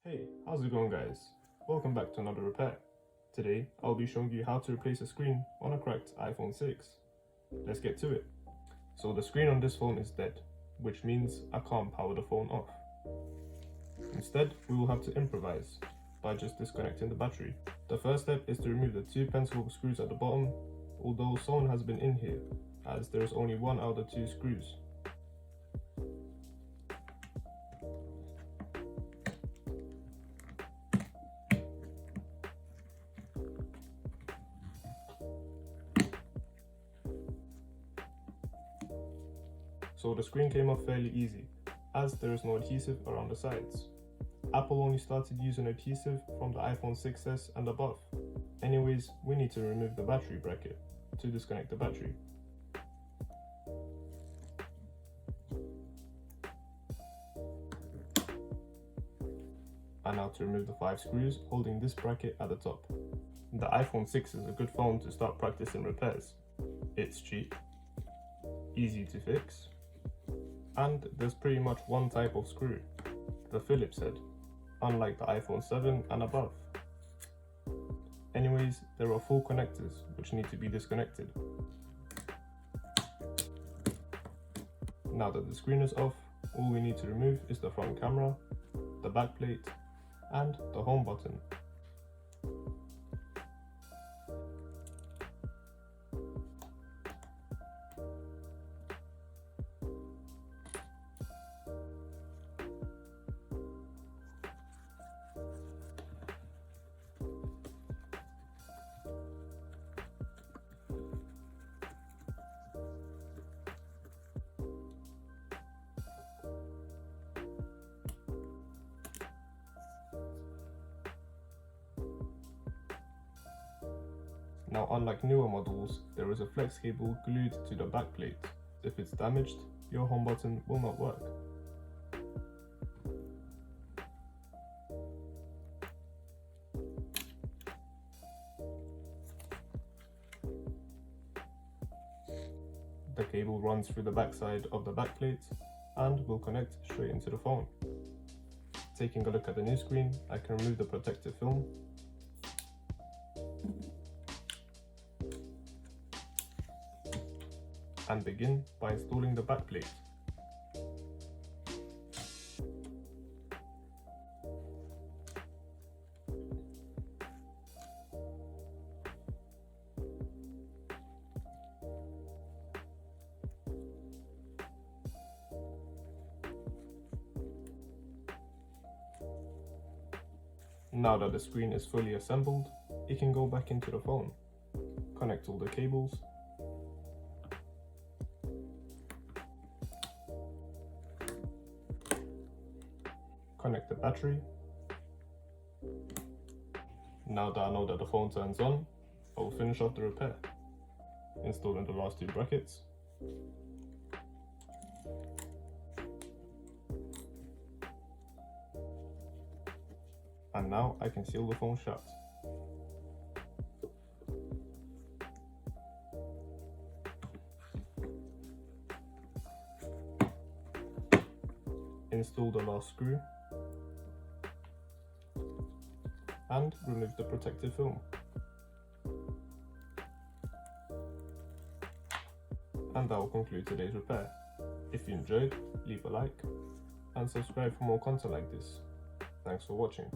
Hey, how's it going guys? Welcome back to another repair. Today, I'll be showing you how to replace a screen on a cracked iPhone 6. Let's get to it. So the screen on this phone is dead, which means I can't power the phone off. Instead, we will have to improvise by just disconnecting the battery. The first step is to remove the two pencil screws at the bottom, although someone has been in here, as there is only one out of the two screws. So the screen came off fairly easy, as there is no adhesive around the sides. Apple only started using adhesive from the iPhone 6s and above. Anyways, we need to remove the battery bracket to disconnect the battery. And now to remove the 5 screws holding this bracket at the top. The iPhone 6 is a good phone to start practicing repairs. It's cheap, easy to fix, and there's pretty much one type of screw, the Phillips head, unlike the iPhone 7 and above. Anyways, there are 4 connectors which need to be disconnected. Now that the screen is off, all we need to remove is the front camera, the back plate, and the home button. Now, unlike newer models, there is a flex cable glued to the back plate. If it's damaged, your home button will not work. The cable runs through the back side of the back plate and will connect straight into the phone. Taking a look at the new screen, I can remove the protective film and begin by installing the back plate. Now that the screen is fully assembled, it can go back into the phone. Connect all the cables, connect the battery. Now that I know that the phone turns on, I will finish off the repair, installing the last 2 brackets. And now I can seal the phone shut. Install the last screw and remove the protective film. And that will conclude today's repair. If you enjoyed, leave a like and subscribe for more content like this. Thanks for watching.